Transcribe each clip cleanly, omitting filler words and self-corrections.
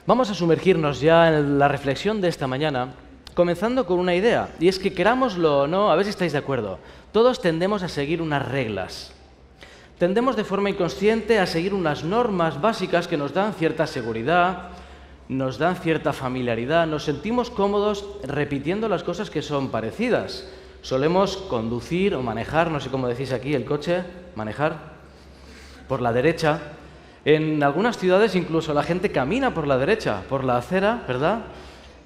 Vamos a sumergirnos ya en la reflexión de esta mañana, comenzando con una idea, y es que querámoslo o no, a ver si estáis de acuerdo, todos tendemos a seguir unas reglas. Tendemos de forma inconsciente a seguir unas normas básicas que nos dan cierta seguridad, nos dan cierta familiaridad, nos sentimos cómodos repitiendo las cosas que son parecidas. Solemos conducir o manejar, no sé cómo decís aquí, el coche, manejar, por la derecha. En algunas ciudades incluso la gente camina por la derecha, por la acera, ¿verdad?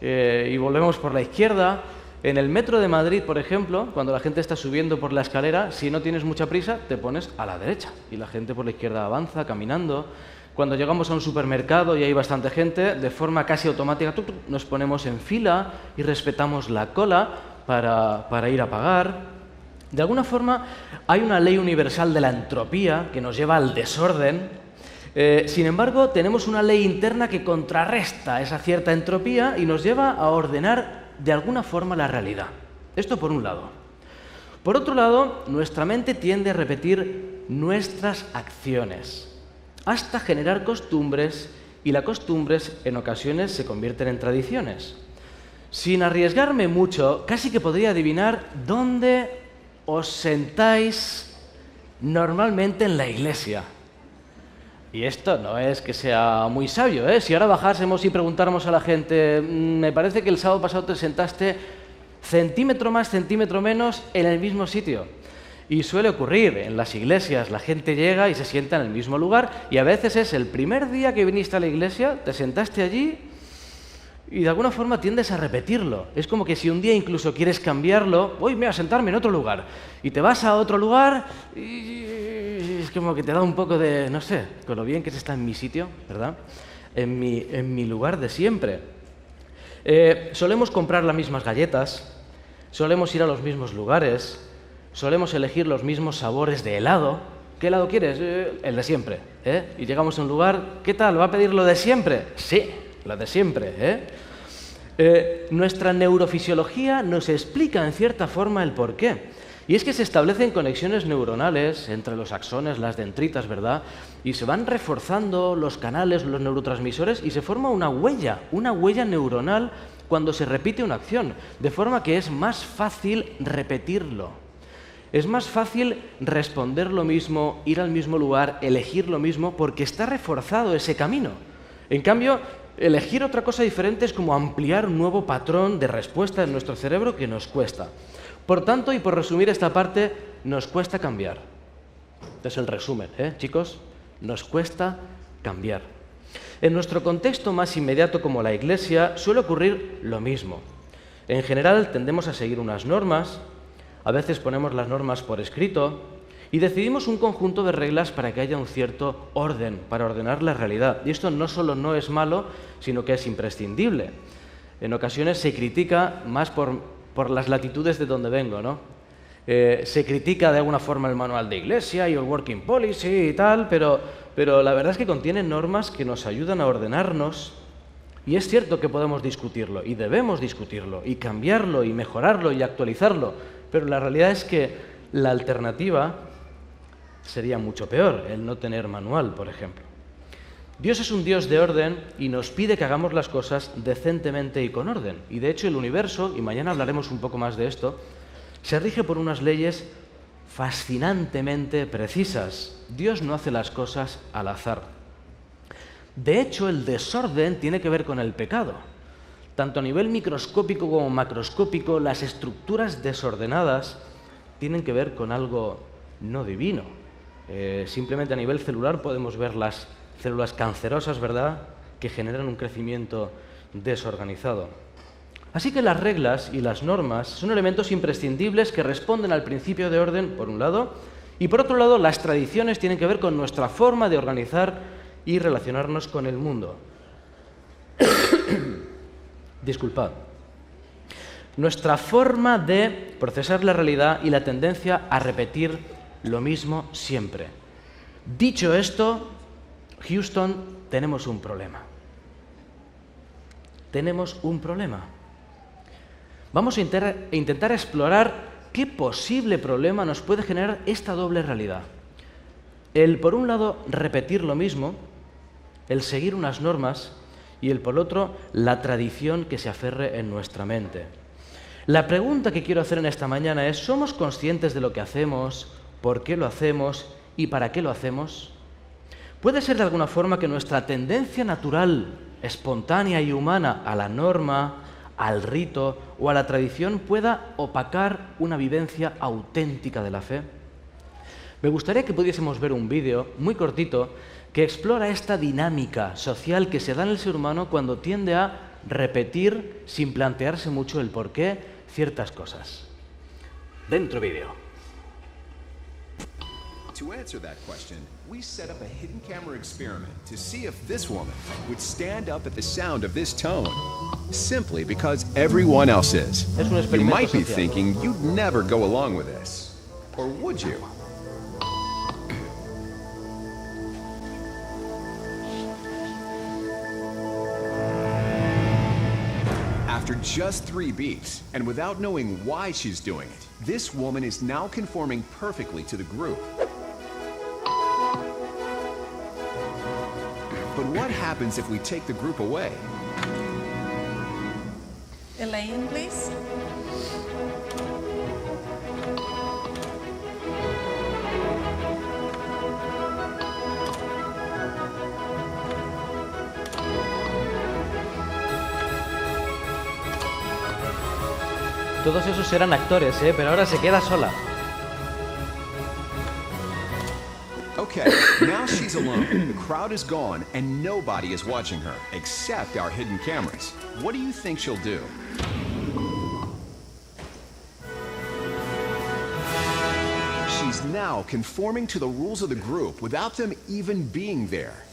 Y volvemos por la izquierda. En el metro de Madrid, por ejemplo, cuando la gente está subiendo por la escalera, si no tienes mucha prisa, te pones a la derecha y la gente por la izquierda avanza caminando. Cuando llegamos a un supermercado y hay bastante gente, de forma casi automática nos ponemos en fila y respetamos la cola para ir a pagar. De alguna forma, hay una ley universal de la entropía que nos lleva al desorden. Sin embargo, tenemos una ley interna que contrarresta esa cierta entropía y nos lleva a ordenar de alguna forma la realidad. Esto por un lado. Por otro lado, nuestra mente tiende a repetir nuestras acciones hasta generar costumbres, y las costumbres en ocasiones se convierten en tradiciones. Sin arriesgarme mucho, casi que podría adivinar dónde os sentáis normalmente en la iglesia. Y esto no es que sea muy sabio, ¿eh? Si ahora bajásemos y preguntáramos a la gente, me parece que el sábado pasado te sentaste centímetro más, centímetro menos en el mismo sitio. Y suele ocurrir en las iglesias, la gente llega y se sienta en el mismo lugar, y a veces es el primer día que viniste a la iglesia, te sentaste allí y de alguna forma tiendes a repetirlo. Es como que si un día incluso quieres cambiarlo, voy a sentarme en otro lugar, y te vas a otro lugar y es como que te da un poco de, no sé, con lo bien que se está en mi sitio, ¿verdad? En mi lugar de siempre. Solemos comprar las mismas galletas, solemos ir a los mismos lugares, solemos elegir los mismos sabores de helado. ¿Qué helado quieres? El de siempre, ¿eh? Y llegamos a un lugar, ¿qué tal? ¿Va a pedir lo de siempre? Sí, lo de siempre, ¿eh? Nuestra neurofisiología nos explica en cierta forma el porqué. Y es que se establecen conexiones neuronales entre los axones, las dendritas, ¿verdad? Y se van reforzando los canales, los neurotransmisores, y se forma una huella neuronal cuando se repite una acción, de forma que es más fácil repetirlo. Es más fácil responder lo mismo, ir al mismo lugar, elegir lo mismo, porque está reforzado ese camino. En cambio, elegir otra cosa diferente es como ampliar un nuevo patrón de respuesta en nuestro cerebro que nos cuesta. Por tanto, y por resumir esta parte, nos cuesta cambiar. Este es el resumen, chicos? Nos cuesta cambiar. En nuestro contexto más inmediato como la Iglesia suele ocurrir lo mismo. En general tendemos a seguir unas normas, a veces ponemos las normas por escrito y decidimos un conjunto de reglas para que haya un cierto orden, para ordenar la realidad. Y esto no solo no es malo, sino que es imprescindible. En ocasiones se critica más por las latitudes de donde vengo, ¿no? Se critica de alguna forma el manual de iglesia y el working policy y tal, pero la verdad es que contiene normas que nos ayudan a ordenarnos, y es cierto que podemos discutirlo y debemos discutirlo y cambiarlo y mejorarlo y actualizarlo, pero la realidad es que la alternativa sería mucho peor, el no tener manual, por ejemplo. Dios es un Dios de orden y nos pide que hagamos las cosas decentemente y con orden. Y de hecho el universo, y mañana hablaremos un poco más de esto, se rige por unas leyes fascinantemente precisas. Dios no hace las cosas al azar. De hecho, el desorden tiene que ver con el pecado. Tanto a nivel microscópico como macroscópico, las estructuras desordenadas tienen que ver con algo no divino. Simplemente a nivel celular podemos ver las células cancerosas, ¿verdad?, que generan un crecimiento desorganizado. Así que las reglas y las normas son elementos imprescindibles que responden al principio de orden, por un lado, y por otro lado, las tradiciones tienen que ver con nuestra forma de organizar y relacionarnos con el mundo. Disculpad. Nuestra forma de procesar la realidad y la tendencia a repetir lo mismo siempre. Dicho esto, Houston, tenemos un problema. Tenemos un problema. Vamos a intentar explorar qué posible problema nos puede generar esta doble realidad. El, por un lado, repetir lo mismo, el seguir unas normas, y el por otro, la tradición que se aferre en nuestra mente. La pregunta que quiero hacer en esta mañana es, ¿somos conscientes de lo que hacemos, por qué lo hacemos y para qué lo hacemos? ¿Puede ser de alguna forma que nuestra tendencia natural, espontánea y humana a la norma, al rito o a la tradición pueda opacar una vivencia auténtica de la fe? Me gustaría que pudiésemos ver un vídeo muy cortito que explora esta dinámica social que se da en el ser humano cuando tiende a repetir sin plantearse mucho el por qué ciertas cosas. Dentro vídeo. To answer that question, we set up a hidden camera experiment to see if this woman would stand up at the sound of this tone, simply because everyone else is. Es un You experimento might be social. thinking you'd never go along with this. Or would you? After just 3 beats, and without knowing why she's doing it, this woman is now conforming perfectly to the group. But what happens if we take the group away? Elaine, please. Todos esos eran actores, pero ahora se queda sola. Okay, now she's alone. The crowd is gone, and nobody is watching her, except our hidden cameras. What do you think she'll do? She's now conforming to the rules of the group without them even being there.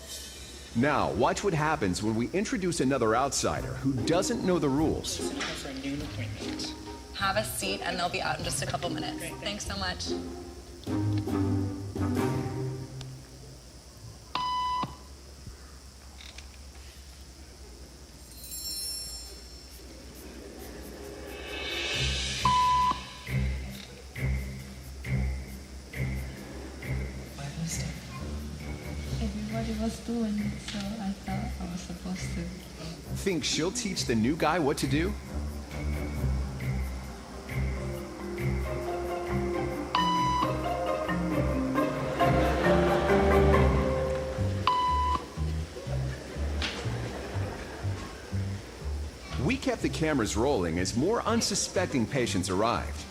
Now, watch what happens when we introduce another outsider who doesn't know the rules. For a noon appointment. Have a seat, and they'll be out in just a couple minutes. Thanks so much. Everybody was doing it, so I thought I was supposed to. Think she'll teach the new guy what to do? We kept the cameras rolling as more unsuspecting patients arrived.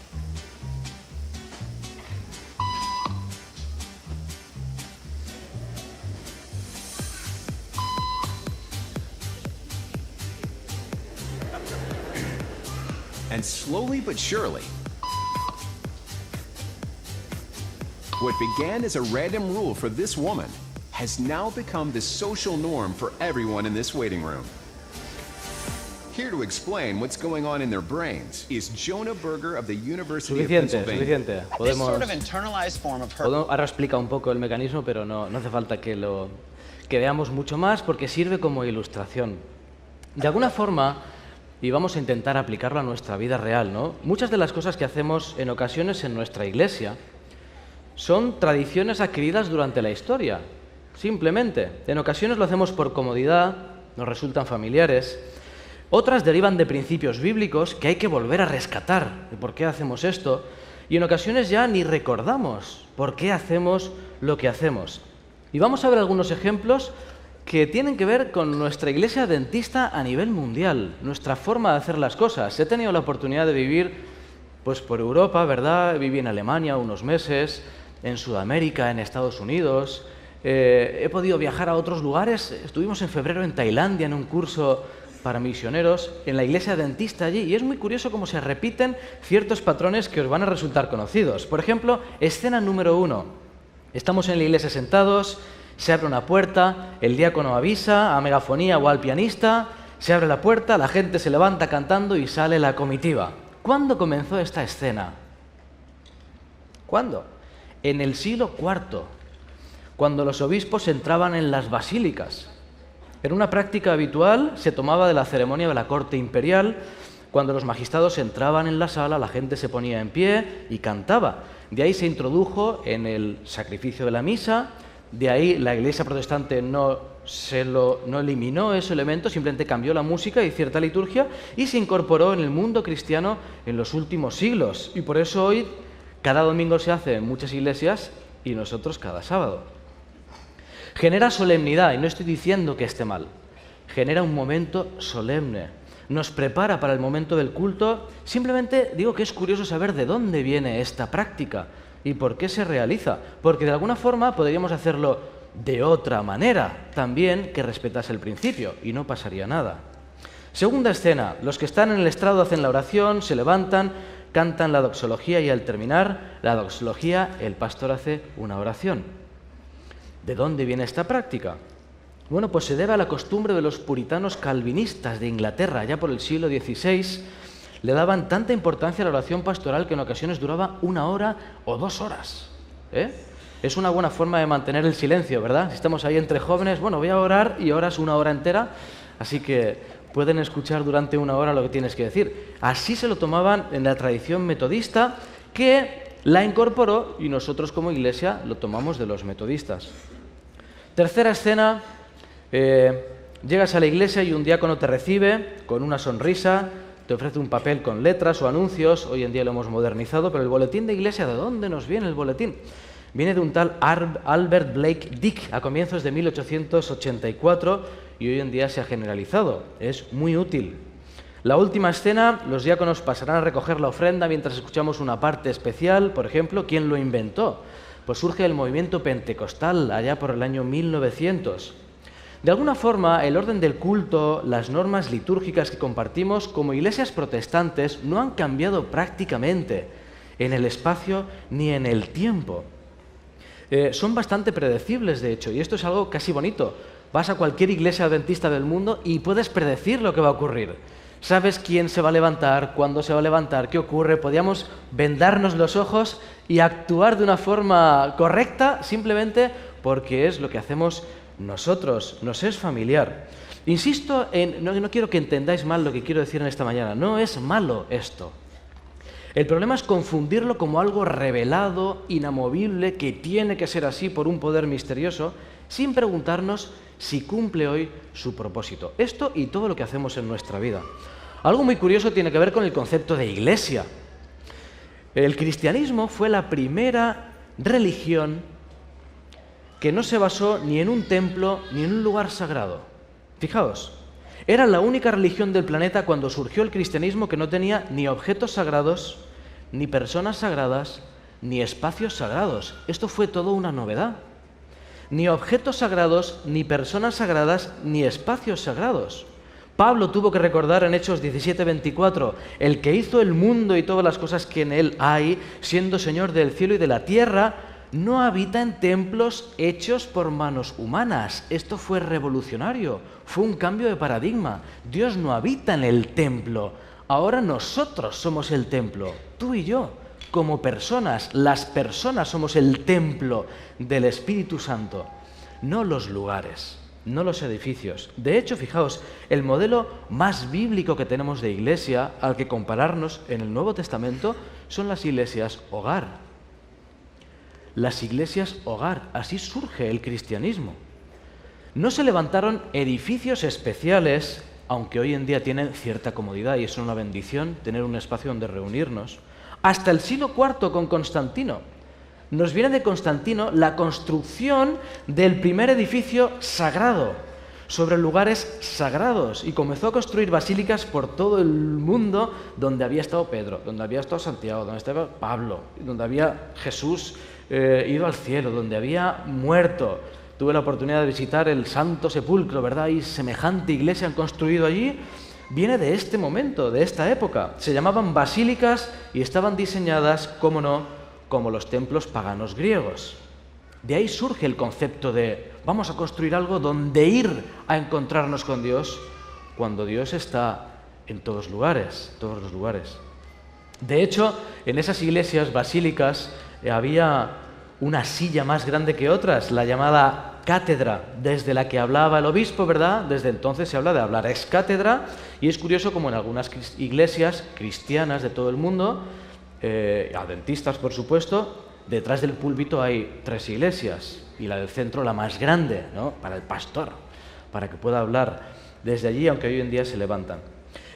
And slowly but surely, what began as a random rule for this woman has now become the social norm for everyone in this waiting room. Here to explain what's going on in their brains is Jonah Berger of the University of Pennsylvania. Suficiente. This sort of internalized form of hurt. Ahora explica un poco el mecanismo, pero no hace falta que veamos mucho más porque sirve como ilustración. De alguna forma, y vamos a intentar aplicarlo a nuestra vida real, ¿no? Muchas de las cosas que hacemos en ocasiones en nuestra iglesia son tradiciones adquiridas durante la historia, simplemente. En ocasiones lo hacemos por comodidad, nos resultan familiares. Otras derivan de principios bíblicos que hay que volver a rescatar de por qué hacemos esto, y en ocasiones ya ni recordamos por qué hacemos lo que hacemos. Y vamos a ver algunos ejemplos que tienen que ver con nuestra iglesia adventista a nivel mundial, nuestra forma de hacer las cosas. He tenido la oportunidad de vivir pues, por Europa, ¿verdad? Viví en Alemania unos meses, en Sudamérica, en Estados Unidos. He podido viajar a otros lugares. Estuvimos en febrero en Tailandia en un curso para misioneros en la iglesia adventista allí, y es muy curioso cómo se repiten ciertos patrones que os van a resultar conocidos. Por ejemplo, escena número 1. Estamos en la iglesia sentados, se abre una puerta, el diácono avisa a megafonía o al pianista, se abre la puerta, la gente se levanta cantando y sale la comitiva. ¿Cuándo comenzó esta escena? ¿Cuándo? En el siglo IV, cuando los obispos entraban en las basílicas. Era una práctica habitual, se tomaba de la ceremonia de la corte imperial. Cuando los magistrados entraban en la sala, la gente se ponía en pie y cantaba. De ahí se introdujo en el sacrificio de la misa, De ahí la Iglesia protestante no eliminó ese elemento, simplemente cambió la música y cierta liturgia y se incorporó en el mundo cristiano en los últimos siglos. Y por eso hoy cada domingo se hace en muchas iglesias y nosotros cada sábado. Genera solemnidad, y no estoy diciendo que esté mal. Genera un momento solemne. Nos prepara para el momento del culto. Simplemente digo que es curioso saber de dónde viene esta práctica y por qué se realiza. Porque de alguna forma podríamos hacerlo de otra manera, también que respetase el principio, y no pasaría nada. Segunda escena. Los que están en el estrado hacen la oración, se levantan, cantan la doxología y al terminar la doxología el pastor hace una oración. ¿De dónde viene esta práctica? Bueno, pues se debe a la costumbre de los puritanos calvinistas de Inglaterra, ya por el siglo XVI. Le daban tanta importancia a la oración pastoral que en ocasiones duraba 1 hora o 2 horas. Es una buena forma de mantener el silencio, ¿verdad? Si estamos ahí entre jóvenes, bueno, voy a orar y oras 1 hora entera, así que pueden escuchar durante 1 hora lo que tienes que decir. Así se lo tomaban en la tradición metodista, que la incorporó y nosotros como iglesia lo tomamos de los metodistas. Tercera escena, llegas a la iglesia y un diácono te recibe con una sonrisa, te ofrece un papel con letras o anuncios. Hoy en día lo hemos modernizado, pero el boletín de iglesia, ¿de dónde nos viene el boletín? Viene de un tal Albert Blake Dick a comienzos de 1884 y hoy en día se ha generalizado. Es muy útil. La última escena, los diáconos pasarán a recoger la ofrenda mientras escuchamos una parte especial. Por ejemplo, ¿quién lo inventó? Pues surge el movimiento pentecostal allá por el año 1900. De alguna forma, el orden del culto, las normas litúrgicas que compartimos como iglesias protestantes no han cambiado prácticamente en el espacio ni en el tiempo. Son bastante predecibles, de hecho, y esto es algo casi bonito. Vas a cualquier iglesia adventista del mundo y puedes predecir lo que va a ocurrir. Sabes quién se va a levantar, cuándo se va a levantar, qué ocurre. Podíamos vendarnos los ojos y actuar de una forma correcta simplemente porque es lo que hacemos nosotros, nos es familiar. Insisto, no quiero que entendáis mal lo que quiero decir en esta mañana. No es malo esto. El problema es confundirlo como algo revelado, inamovible, que tiene que ser así por un poder misterioso, sin preguntarnos si cumple hoy su propósito. Esto y todo lo que hacemos en nuestra vida. Algo muy curioso tiene que ver con el concepto de iglesia. El cristianismo fue la primera religión que no se basó ni en un templo ni en un lugar sagrado. Fijaos, era la única religión del planeta cuando surgió el cristianismo que no tenía ni objetos sagrados, ni personas sagradas, ni espacios sagrados. Esto fue todo una novedad. Ni objetos sagrados, ni personas sagradas, ni espacios sagrados. Pablo tuvo que recordar en Hechos 17:24, el que hizo el mundo y todas las cosas que en él hay, siendo Señor del cielo y de la tierra, no habita en templos hechos por manos humanas. Esto fue revolucionario, fue un cambio de paradigma. Dios no habita en el templo, ahora nosotros somos el templo, tú y yo. Como personas, las personas somos el templo del Espíritu Santo, no los lugares, no los edificios. De hecho, fijaos, el modelo más bíblico que tenemos de iglesia, al que compararnos en el Nuevo Testamento, son las iglesias hogar. Las iglesias hogar, así surge el cristianismo. No se levantaron edificios especiales, aunque hoy en día tienen cierta comodidad y es una bendición tener un espacio donde reunirnos, hasta el siglo IV con Constantino. Nos viene de Constantino la construcción del primer edificio sagrado, sobre lugares sagrados, y comenzó a construir basílicas por todo el mundo donde había estado Pedro, donde había estado Santiago, donde estaba Pablo, donde había Jesús ido al cielo, donde había muerto. Tuve la oportunidad de visitar el Santo Sepulcro, ¿verdad? Y semejante iglesia han construido allí. Viene de este momento, de esta época. Se llamaban basílicas y estaban diseñadas, cómo no, como los templos paganos griegos. De ahí surge el concepto de vamos a construir algo donde ir a encontrarnos con Dios, cuando Dios está en todos los lugares. De hecho, en esas iglesias basílicas había una silla más grande que otras, la llamada cátedra, desde la que hablaba el obispo, ¿verdad? Desde entonces se habla de hablar ex cátedra, y es curioso como en algunas iglesias cristianas de todo el mundo, adventistas por supuesto, detrás del púlpito hay 3 iglesias. y la del centro la más grande, ¿no? Para el pastor, para que pueda hablar desde allí, aunque hoy en día se levantan.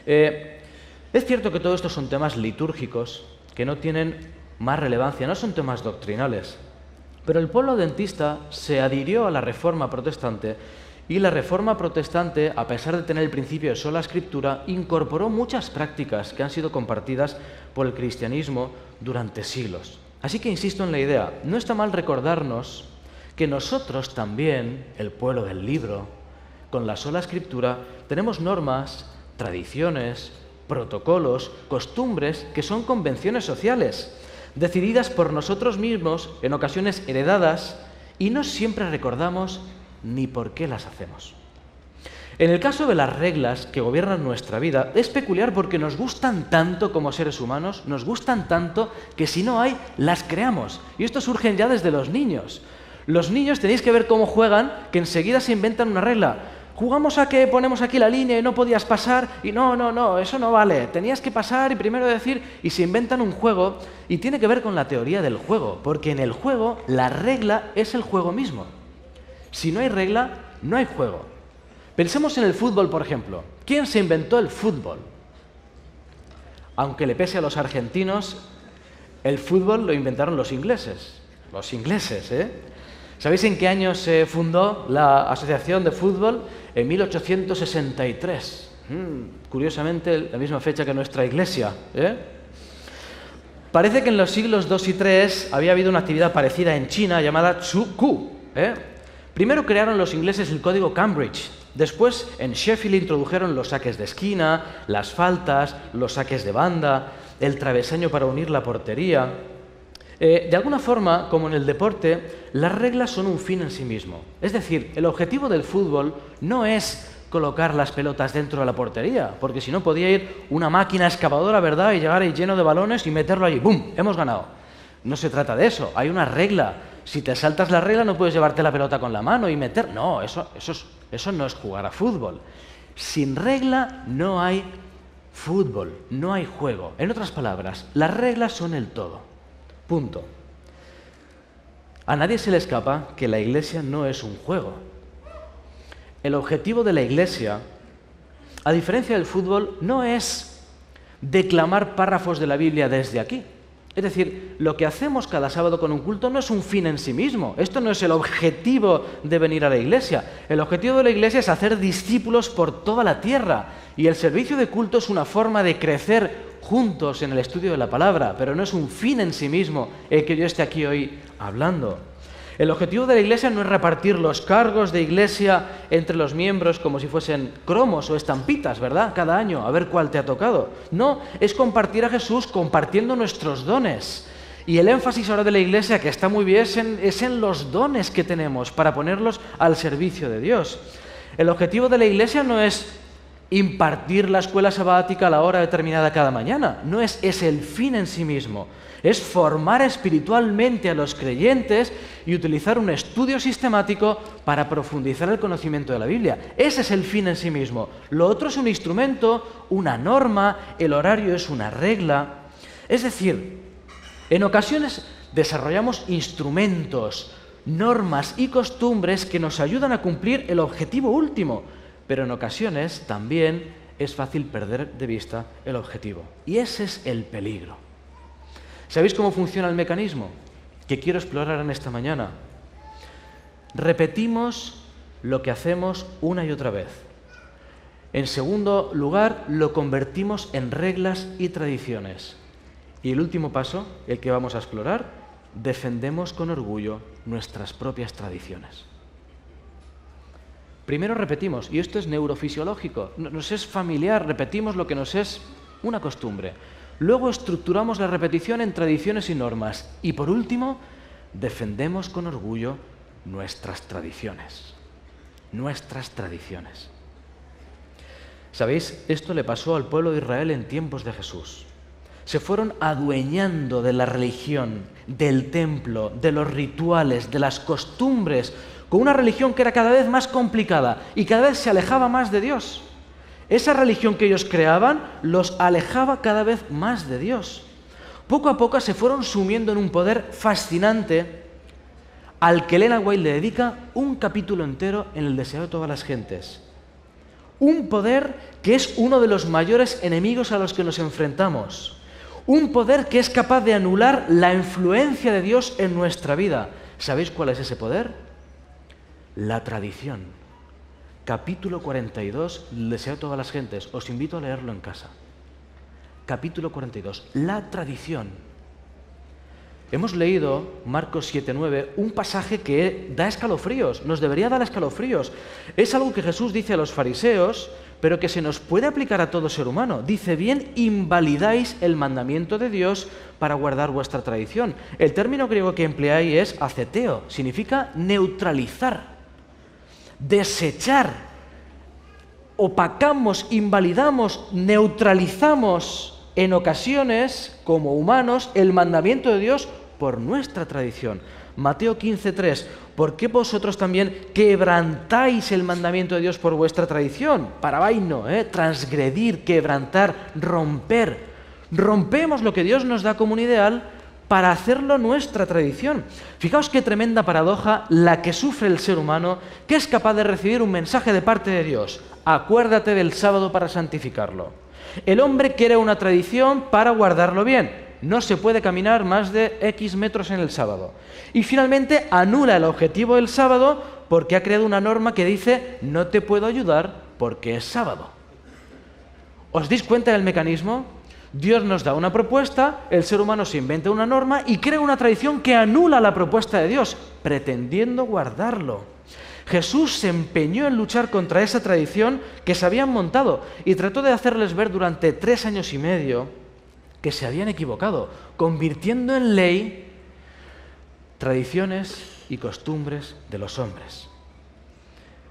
Es cierto que todo esto son temas litúrgicos que no tienen más relevancia, no son temas doctrinales, pero el pueblo adventista se adhirió a la Reforma protestante y la Reforma protestante, a pesar de tener el principio de sola escritura, incorporó muchas prácticas que han sido compartidas por el cristianismo durante siglos. Así que insisto en la idea, no está mal recordarnos que nosotros también, el pueblo del libro, con la sola escritura, tenemos normas, tradiciones, protocolos, costumbres que son convenciones sociales, decididas por nosotros mismos, en ocasiones heredadas, y no siempre recordamos ni por qué las hacemos. En el caso de las reglas que gobiernan nuestra vida, es peculiar porque nos gustan tanto como seres humanos, nos gustan tanto que si no hay, las creamos. Y esto surge ya desde los niños. Los niños tenéis que ver cómo juegan, que enseguida se inventan una regla. Jugamos a que ponemos aquí la línea y no podías pasar, y no, eso no vale. Tenías que pasar y primero decir, y se inventan un juego, y tiene que ver con la teoría del juego, porque en el juego la regla es el juego mismo. Si no hay regla, no hay juego. Pensemos en el fútbol, por ejemplo. ¿Quién se inventó el fútbol? Aunque le pese a los argentinos, el fútbol lo inventaron los ingleses. Los ingleses, ¿eh? ¿Sabéis en qué año se fundó la Asociación de Fútbol? En 1863. Curiosamente, la misma fecha que nuestra iglesia, ¿eh? Parece que en los siglos II y III había habido una actividad parecida en China llamada Tzu-Ku, ¿eh? Primero crearon los ingleses el código Cambridge. Después, en Sheffield introdujeron los saques de esquina, las faltas, los saques de banda, el travesaño para unir la portería. De alguna forma, como en el deporte, las reglas son un fin en sí mismo. Es decir, el objetivo del fútbol no es colocar las pelotas dentro de la portería, porque si no podía ir una máquina excavadora, ¿verdad?, y llegar ahí lleno de balones y meterlo allí. ¡Bum! Hemos ganado. No se trata de eso, hay una regla. Si te saltas la regla no puedes llevarte la pelota con la mano y meter... No, eso no es jugar a fútbol. Sin regla no hay fútbol, no hay juego. En otras palabras, las reglas son el todo. Punto. A nadie se le escapa que la Iglesia no es un juego. El objetivo de la Iglesia, a diferencia del fútbol, no es declamar párrafos de la Biblia desde aquí. Es decir, lo que hacemos cada sábado con un culto no es un fin en sí mismo. Esto no es el objetivo de venir a la Iglesia. El objetivo de la Iglesia es hacer discípulos por toda la tierra. Y el servicio de culto es una forma de crecer juntos en el estudio de la palabra, pero no es un fin en sí mismo el que yo esté aquí hoy hablando. El objetivo de la Iglesia no es repartir los cargos de Iglesia entre los miembros como si fuesen cromos o estampitas, ¿verdad? Cada año, a ver cuál te ha tocado. No, es compartir a Jesús compartiendo nuestros dones. Y el énfasis ahora de la Iglesia, que está muy bien, es en los dones que tenemos para ponerlos al servicio de Dios. El objetivo de la Iglesia no es impartir la escuela sabática a la hora determinada cada mañana. No es el fin en sí mismo. Es formar espiritualmente a los creyentes y utilizar un estudio sistemático para profundizar el conocimiento de la Biblia. Ese es el fin en sí mismo. Lo otro es un instrumento, una norma, el horario es una regla. Es decir, en ocasiones desarrollamos instrumentos, normas y costumbres que nos ayudan a cumplir el objetivo último, pero en ocasiones también es fácil perder de vista el objetivo. Y ese es el peligro. ¿Sabéis cómo funciona el mecanismo? Que quiero explorar en esta mañana. Repetimos lo que hacemos una y otra vez. En segundo lugar, lo convertimos en reglas y tradiciones. Y el último paso, el que vamos a explorar, defendemos con orgullo nuestras propias tradiciones. Primero repetimos, y esto es neurofisiológico, nos es familiar, repetimos lo que nos es una costumbre. Luego estructuramos la repetición en tradiciones y normas. Y por último, defendemos con orgullo nuestras tradiciones. Nuestras tradiciones. ¿Sabéis? Esto le pasó al pueblo de Israel en tiempos de Jesús. Se fueron adueñando de la religión, del templo, de los rituales, de las costumbres, con una religión que era cada vez más complicada y cada vez se alejaba más de Dios. Esa religión que ellos creaban los alejaba cada vez más de Dios. Poco a poco se fueron sumiendo en un poder fascinante al que Elena White le dedica un capítulo entero en El deseo de todas las gentes. Un poder que es uno de los mayores enemigos a los que nos enfrentamos. Un poder que es capaz de anular la influencia de Dios en nuestra vida. ¿Sabéis cuál es ese poder? La tradición. Capítulo 42, El deseo de todas las gentes. Os invito a leerlo en casa. Capítulo 42, la tradición. Hemos leído, Marcos 7:9, un pasaje que da escalofríos, nos debería dar escalofríos. Es algo que Jesús dice a los fariseos, pero que se nos puede aplicar a todo ser humano. Dice, bien, invalidáis el mandamiento de Dios para guardar vuestra tradición. El término griego que emplea ahí es aceteo, significa neutralizar, desechar, opacamos, invalidamos, neutralizamos en ocasiones, como humanos, el mandamiento de Dios por nuestra tradición. Mateo 15:3, ¿por qué vosotros también quebrantáis el mandamiento de Dios por vuestra tradición? Parabaino, transgredir, quebrantar, romper. Rompemos lo que Dios nos da como un ideal para hacerlo nuestra tradición. Fijaos qué tremenda paradoja la que sufre el ser humano, que es capaz de recibir un mensaje de parte de Dios. Acuérdate del sábado para santificarlo. El hombre quiere una tradición para guardarlo bien. No se puede caminar más de X metros en el sábado. Y finalmente anula el objetivo del sábado porque ha creado una norma que dice no te puedo ayudar porque es sábado. ¿Os dais cuenta del mecanismo? Dios nos da una propuesta, el ser humano se inventa una norma y crea una tradición que anula la propuesta de Dios, pretendiendo guardarlo. Jesús se empeñó en luchar contra esa tradición que se habían montado y trató de hacerles ver durante 3 años y medio que se habían equivocado, convirtiendo en ley tradiciones y costumbres de los hombres.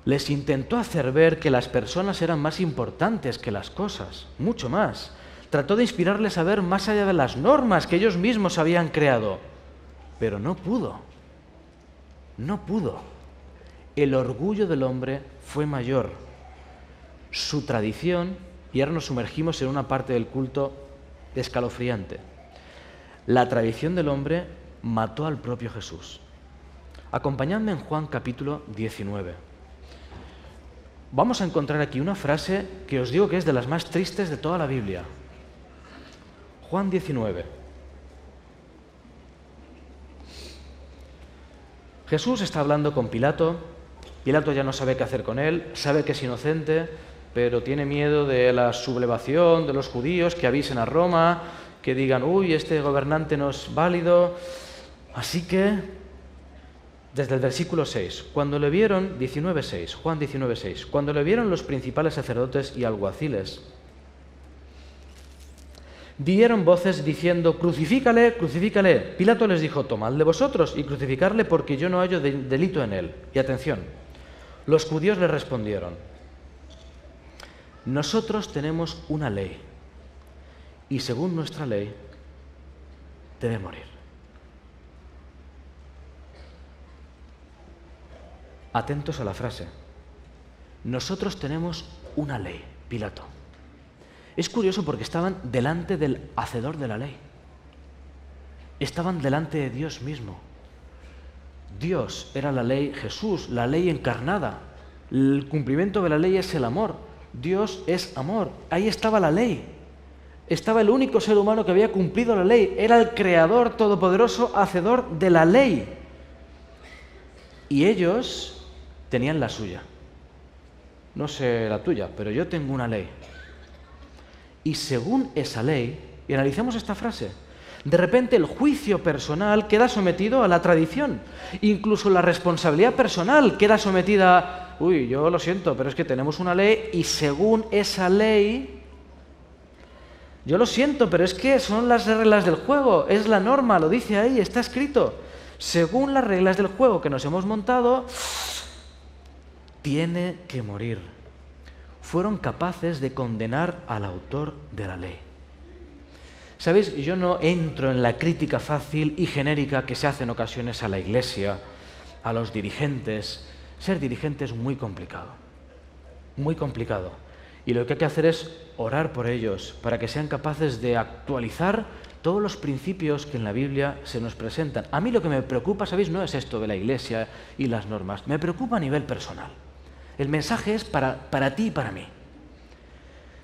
Les intentó hacer ver que las personas eran más importantes que las cosas, mucho más. Trató de inspirarles a ver más allá de las normas que ellos mismos habían creado, pero no pudo. No pudo. El orgullo del hombre fue mayor. Su tradición, y ahora nos sumergimos en una parte del culto escalofriante. La tradición del hombre mató al propio Jesús. Acompañadme en Juan capítulo 19. Vamos a encontrar aquí una frase que os digo que es de las más tristes de toda la Biblia. Juan 19. Jesús está hablando con Pilato. Pilato ya no sabe qué hacer con él, sabe que es inocente, pero tiene miedo de la sublevación de los judíos, que avisen a Roma, que digan, uy, este gobernante no es válido. Así que, desde el versículo 6, cuando le vieron, 19:6, Juan 19:6, cuando le vieron los principales sacerdotes y alguaciles, dieron voces diciendo, crucifícale, crucifícale. Pilato les dijo, tomadle vosotros y crucificarle porque yo no hallo delito en él. Y atención, los judíos le respondieron, nosotros tenemos una ley y según nuestra ley debe morir. Atentos a la frase. Nosotros tenemos una ley, Pilato. Es curioso porque estaban delante del hacedor de la ley. Estaban delante de Dios mismo. Dios era la ley, Jesús, la ley encarnada. El cumplimiento de la ley es el amor. Dios es amor. Ahí estaba la ley. Estaba el único ser humano que había cumplido la ley. Era el creador todopoderoso, hacedor de la ley. Y ellos tenían la suya. No sé la tuya, pero yo tengo una ley. Y según esa ley, y analicemos esta frase, de repente el juicio personal queda sometido a la tradición. Incluso la responsabilidad personal queda sometida a, uy, yo lo siento, pero es que tenemos una ley y según esa ley, yo lo siento, pero es que son las reglas del juego, es la norma, lo dice ahí, está escrito. Según las reglas del juego que nos hemos montado, tiene que morir. Fueron capaces de condenar al autor de la ley. ¿Sabéis? Yo no entro en la crítica fácil y genérica que se hace en ocasiones a la Iglesia, a los dirigentes. Ser dirigente es muy complicado. Muy complicado. Y lo que hay que hacer es orar por ellos, para que sean capaces de actualizar todos los principios que en la Biblia se nos presentan. A mí lo que me preocupa, ¿sabéis? No es esto de la Iglesia y las normas. Me preocupa a nivel personal. El mensaje es para ti y para mí.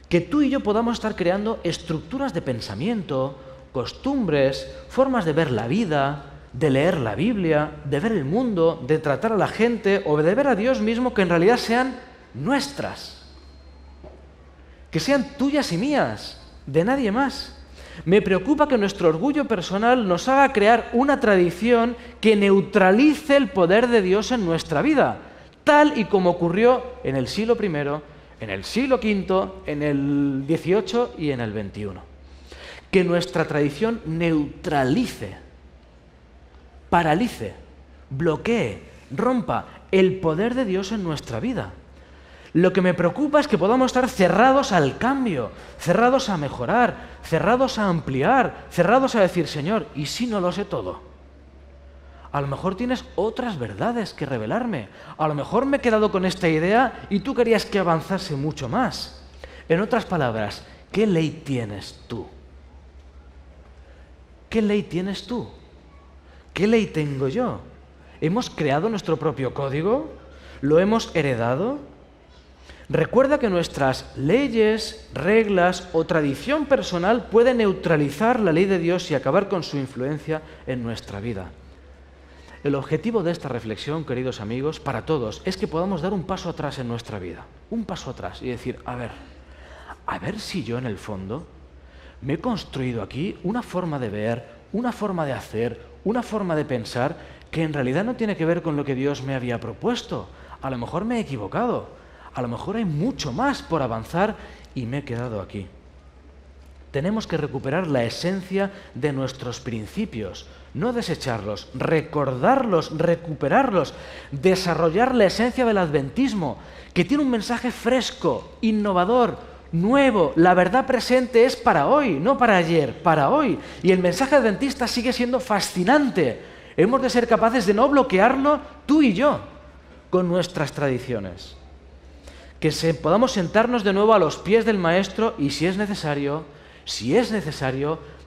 Que tú y yo podamos estar creando estructuras de pensamiento, costumbres, formas de ver la vida, de leer la Biblia, de ver el mundo, de tratar a la gente o de ver a Dios mismo que en realidad sean nuestras. Que sean tuyas y mías, de nadie más. Me preocupa que nuestro orgullo personal nos haga crear una tradición que neutralice el poder de Dios en nuestra vida, tal y como ocurrió en el siglo I, en el siglo V, en el XVIII y en el XXI. Que nuestra tradición neutralice, paralice, bloquee, rompa el poder de Dios en nuestra vida. Lo que me preocupa es que podamos estar cerrados al cambio, cerrados a mejorar, cerrados a ampliar, cerrados a decir, Señor, ¿y si no lo sé todo? A lo mejor tienes otras verdades que revelarme. A lo mejor me he quedado con esta idea y tú querías que avanzase mucho más. En otras palabras, ¿qué ley tienes tú? ¿Qué ley tienes tú? ¿Qué ley tengo yo? ¿Hemos creado nuestro propio código? ¿Lo hemos heredado? Recuerda que nuestras leyes, reglas o tradición personal pueden neutralizar la ley de Dios y acabar con su influencia en nuestra vida. El objetivo de esta reflexión, queridos amigos, para todos, es que podamos dar un paso atrás en nuestra vida. Un paso atrás y decir, a ver si yo en el fondo me he construido aquí una forma de ver, una forma de hacer, una forma de pensar que en realidad no tiene que ver con lo que Dios me había propuesto. A lo mejor me he equivocado. A lo mejor hay mucho más por avanzar y me he quedado aquí. Tenemos que recuperar la esencia de nuestros principios, no desecharlos, recordarlos, recuperarlos, desarrollar la esencia del adventismo, que tiene un mensaje fresco, innovador, nuevo. La verdad presente es para hoy, no para ayer, para hoy. Y el mensaje adventista sigue siendo fascinante. Hemos de ser capaces de no bloquearlo tú y yo con nuestras tradiciones. Que podamos sentarnos de nuevo a los pies del Maestro y si es necesario,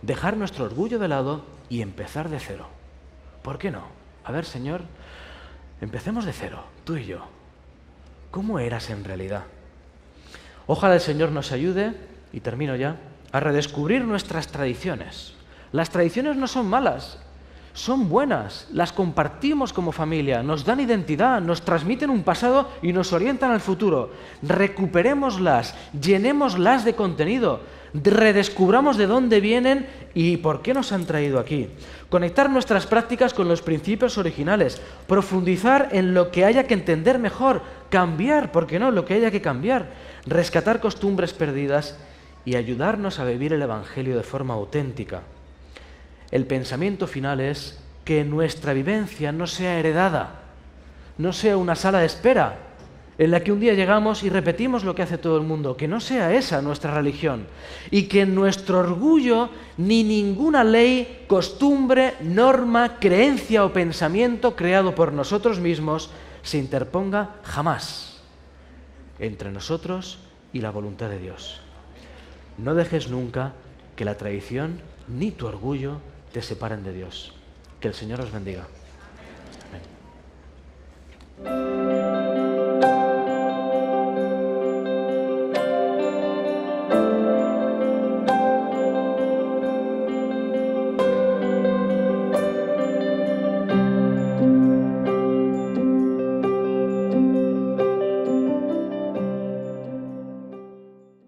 dejar nuestro orgullo de lado y empezar de cero. ¿Por qué no? A ver, Señor, empecemos de cero, tú y yo. ¿Cómo eras en realidad? Ojalá el Señor nos ayude, y termino ya, a redescubrir nuestras tradiciones. Las tradiciones no son malas. Son buenas, las compartimos como familia, nos dan identidad, nos transmiten un pasado y nos orientan al futuro. Recuperémoslas, llenémoslas de contenido, redescubramos de dónde vienen y por qué nos han traído aquí. Conectar nuestras prácticas con los principios originales, profundizar en lo que haya que entender mejor, cambiar, ¿por qué no?, lo que haya que cambiar, rescatar costumbres perdidas y ayudarnos a vivir el Evangelio de forma auténtica. El pensamiento final es que nuestra vivencia no sea heredada, no sea una sala de espera en la que un día llegamos y repetimos lo que hace todo el mundo, que no sea esa nuestra religión y que nuestro orgullo ni ninguna ley, costumbre, norma, creencia o pensamiento creado por nosotros mismos se interponga jamás entre nosotros y la voluntad de Dios. No dejes nunca que la tradición ni tu orgullo te separen de Dios. Que el Señor os bendiga.